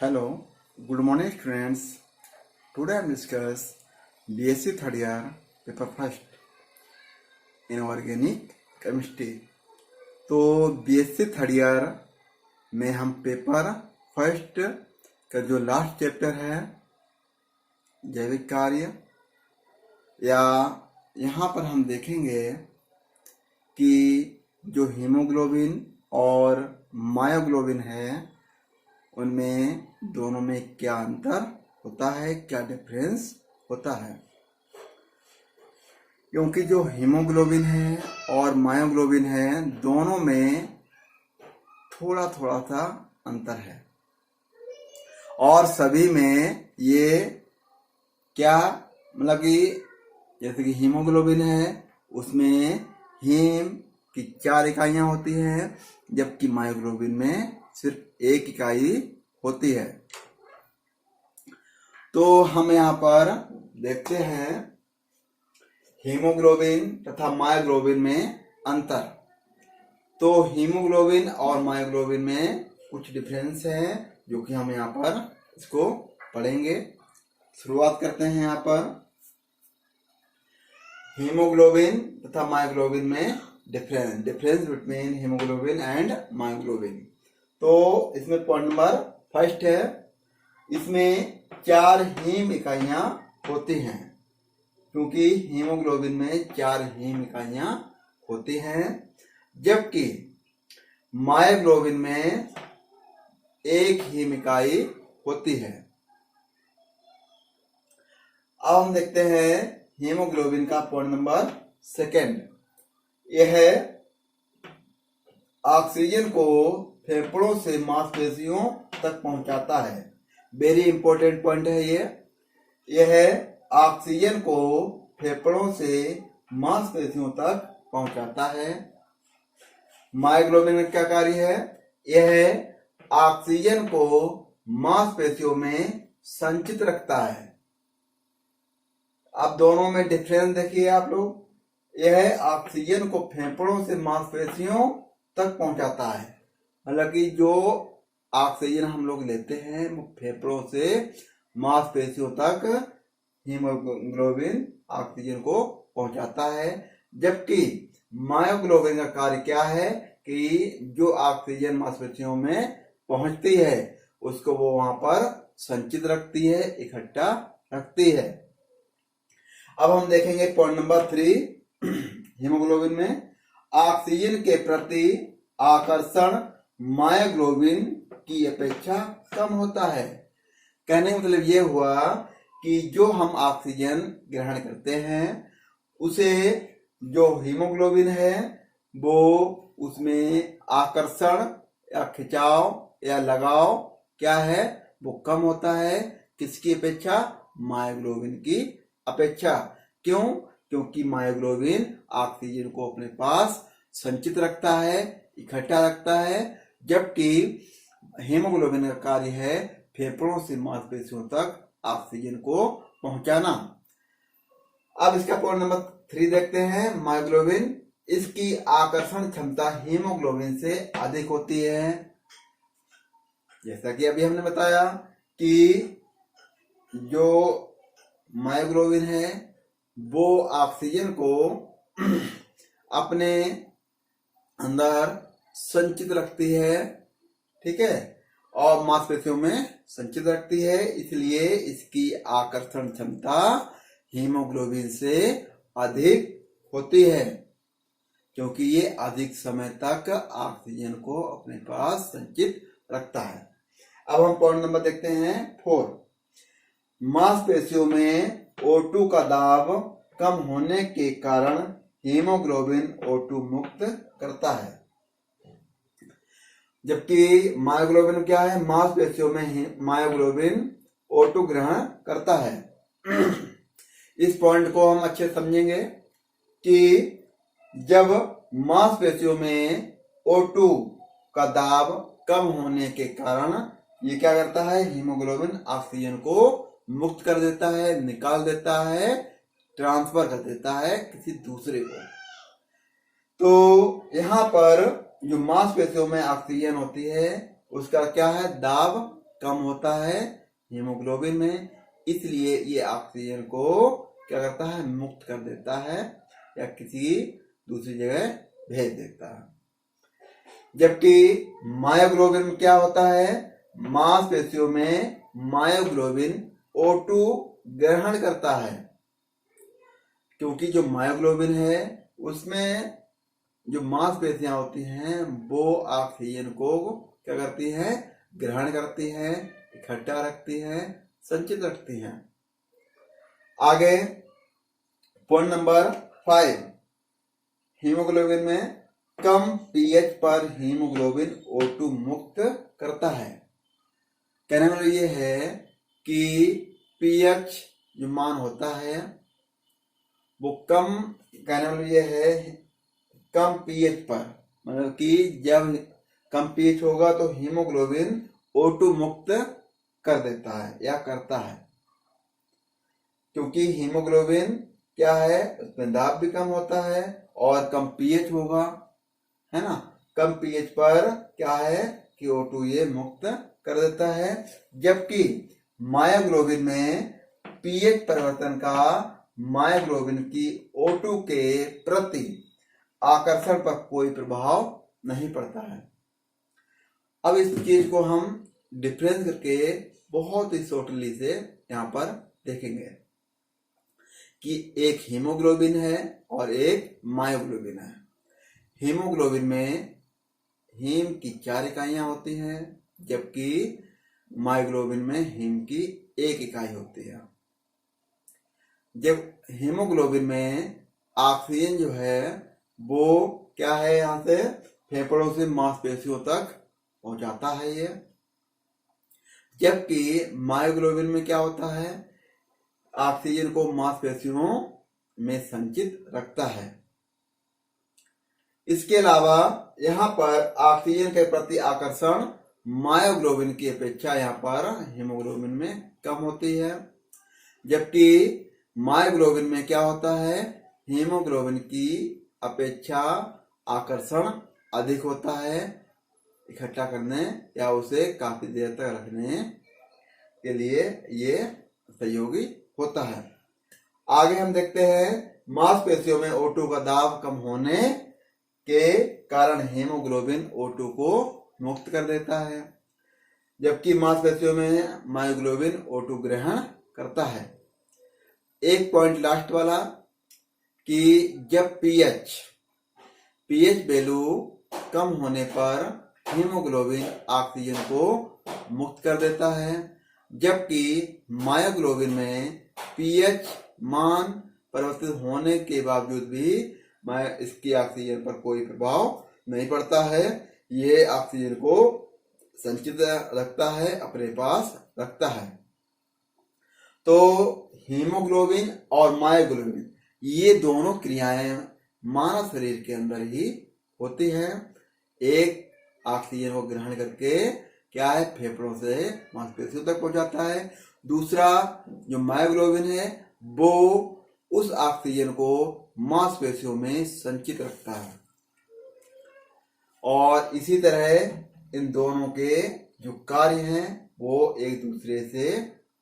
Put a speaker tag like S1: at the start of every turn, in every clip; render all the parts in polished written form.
S1: Hello, good morning students. Today I am discuss BSc third year paper first in organic chemistry. तो BSc third year में हम paper first का जो last chapter है जैविक कार्य, या यहाँ पर हम देखेंगे कि जो हीमोग्लोबिन और मायोग्लोबिन है उनमें दोनों में क्या अंतर होता है, क्या डिफरेंस होता है। क्योंकि जो हीमोग्लोबिन है और मायोग्लोबिन है दोनों में थोड़ा थोड़ा सा अंतर है और सभी में ये क्या मतलब कि जैसे कि हीमोग्लोबिन है उसमें हीम की 4 इकाइयां होती हैं, जबकि मायोग्लोबिन में सिर्फ 1 इकाई होती है। तो हम यहाँ पर देखते हैं हीमोग्लोबिन तथा मायोग्लोबिन में अंतर। तो हीमोग्लोबिन और मायोग्लोबिन में कुछ डिफरेंस है जो कि हम यहाँ पर इसको पढ़ेंगे। शुरुआत करते हैं यहाँ पर हीमोग्लोबिन तथा मायोग्लोबिन में difference between haemoglobin and myoglobin. तो इसमें पॉइंट नंबर फर्स्ट है, इसमें 4 हीम इकाइयां होती हैं, क्योंकि हीमोग्लोबिन में 4 हीम इकाइयां होती हैं, जबकि मायोग्लोबिन में 1 हीम इकाई होती है। अब हम देखते हैं हीमोग्लोबिन का पॉइंट नंबर सेकेंड। यह ऑक्सीजन को फेफड़ों से मांसपेशियों तक पहुंचाता है। वेरी इंपॉर्टेंट पॉइंट है ये। यह ऑक्सीजन को फेफड़ों से मांसपेशियों तक पहुंचाता है। मायोग्लोबिन का क्या कार्य है? यह ऑक्सीजन को मांसपेशियों में संचित रखता है। अब दोनों में डिफरेंस देखिए आप लोग। यह ऑक्सीजन को फेफड़ों से मांसपेशियों तक पहुंचाता है, मतलब कि जो ऑक्सीजन हम लोग लेते हैं वो फेफड़ों से मांसपेशियों तक हीमोग्लोबिन ऑक्सीजन को पहुंचाता है, जबकि मायोग्लोबिन का कार्य क्या है कि जो ऑक्सीजन मांसपेशियों में पहुंचती है उसको वो वहां पर संचित रखती है, इकट्ठा रखती है। अब हम देखेंगे पॉइंट नंबर 3। हीमोग्लोबिन में ऑक्सीजन के प्रति आकर्षण मायोग्लोबिन की अपेक्षा कम होता है। कहने का मतलब ये हुआ कि जो हम ऑक्सीजन ग्रहण करते हैं उसे जो हीमोग्लोबिन है वो उसमें आकर्षण या खिंचाव या लगाव क्या है वो कम होता है। किसकी अपेक्षा? मायोग्लोबिन की अपेक्षा। क्यों? क्योंकि मायोग्लोबिन ऑक्सीजन को अपने पास संचित रखता है, इकट्ठा रखता है, जबकि हीमोग्लोबिन का कार्य है फेफड़ों से मांसपेशियों तक ऑक्सीजन को पहुंचाना। अब इसका पॉइंट नंबर 3 देखते हैं। मायोग्लोबिन, इसकी आकर्षण क्षमता हीमोग्लोबिन से अधिक होती है। जैसा कि अभी हमने बताया कि जो मायोग्लोबिन है वो ऑक्सीजन को अपने अंदर संचित रखती है, ठीक है, और मांसपेशियों में संचित रखती है, इसलिए इसकी आकर्षण क्षमता हीमोग्लोबिन से अधिक होती है, क्योंकि ये अधिक समय तक ऑक्सीजन को अपने पास संचित रखता है। अब हम पॉइंट नंबर देखते हैं 4। मांसपेशियों में O2 का दाब कम होने के कारण हीमोग्लोबिन O2 मुक्त करता है, जबकि मायोग्लोबिन क्या है? मांसपेशियों में मायोग्लोबिन O2 ग्रहण करता है। इस पॉइंट को हम अच्छे समझेंगे कि जब मांसपेशियों में O2 का दाब कम होने के कारण ये क्या करता है? हीमोग्लोबिन ऑक्सीजन को मुक्त कर देता है, निकाल देता है, ट्रांसफर कर देता है किसी दूसरे को। तो यहाँ पर जो मांसपेशियों में ऑक्सीजन होती है उसका क्या है? दाब कम होता है हीमोग्लोबिन में, इसलिए ये ऑक्सीजन को क्या करता है, मुक्त कर देता है या किसी दूसरी जगह भेज देता है। जबकि मायोग्लोबिन में क्या होता है, मांसपेशियों में मायोग्लोबिन O2 ग्रहण करता है, क्योंकि जो मायोग्लोबिन है उसमें जो मांसपेशियां होती हैं वो ऑक्सीजन को क्या करती हैं, ग्रहण करती हैं, इकट्ठा रखती हैं, संचित रखती हैं। आगे पॉइंट नंबर 5, हीमोग्लोबिन में कम पीएच पर हीमोग्लोबिन O2 मुक्त करता है। कहने वाला ये है कि पीएच जो मान होता है वो कम, कहने वाला ये है कम पीएच पर, मतलब कि जब कम पीएच होगा तो हीमोग्लोबिन O2 मुक्त कर देता है या करता है, क्योंकि हीमोग्लोबिन क्या है, उसमें दाब भी कम होता है और कम पीएच होगा, है ना। कम पीएच पर क्या है कि O2 ये मुक्त कर देता है। जबकि मायोग्लोबिन में पीएच परिवर्तन का मायोग्लोबिन की O2 के प्रति आकर्षण पर कोई प्रभाव नहीं पड़ता है। अब इस चीज को हम डिफरेंस करके बहुत ही शॉर्टली से यहाँ पर देखेंगे कि एक हीमोग्लोबिन है और एक मायोग्लोबिन है। हीमोग्लोबिन में हीम की 4 इकाइयां होती हैं, जबकि मायोग्लोबिन में हीम की 1 इकाई होती है। जब हीमोग्लोबिन में ऑक्सीजन जो है वो क्या है, यहाँ से फेफड़ों से मांसपेशियों तक पहुंचाता है ये, जबकि मायोग्लोबिन में क्या होता है, ऑक्सीजन को मांसपेशियों में संचित रखता है। इसके अलावा यहाँ पर ऑक्सीजन के प्रति आकर्षण मायोग्लोबिन की अपेक्षा यहाँ पर हीमोग्लोबिन में कम होती है, जबकि मायोग्लोबिन में क्या होता है, हीमोग्लोबिन की अपेक्षा आकर्षण अधिक होता है इकट्ठा करने या उसे काफी देर तक रखने के लिए ये सहयोगी होता है। आगे हम देखते हैं मांसपेशियों में O2 का दाब कम होने के कारण हीमोग्लोबिन O2 को मुक्त कर देता है, जबकि मांसपेशियों में मायोग्लोबिन O2 ग्रहण करता है। एक पॉइंट लास्ट वाला कि जब पीएच वैल्यू कम होने पर हीमोग्लोबिन ऑक्सीजन को मुक्त कर देता है, जबकि मायोग्लोबिन में पीएच मान परिवर्तित होने के बावजूद भी इसकी ऑक्सीजन पर कोई प्रभाव नहीं पड़ता है। ये ऑक्सीजन को संचित रखता है, अपने पास रखता है। तो हीमोग्लोबिन और मायोग्लोबिन ये दोनों क्रियाएं मानव शरीर के अंदर ही होती हैं। एक ऑक्सीजन को ग्रहण करके क्या है, फेफड़ों से मांसपेशियों तक पहुंचाता है। दूसरा जो मायोग्लोबिन है वो उस ऑक्सीजन को मांसपेशियों में संचित रखता है। और इसी तरह इन दोनों के जो कार्य हैं वो एक दूसरे से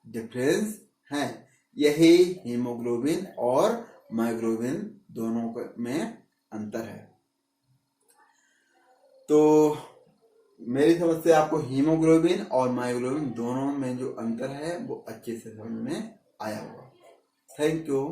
S1: डिफरेंस हैं। यही हीमोग्लोबिन और मायोग्लोबिन दोनों में अंतर है। तो मेरी समझ से आपको हीमोग्लोबिन और मायोग्लोबिन दोनों में जो अंतर है वो अच्छे से समझ में आया होगा। Thank you.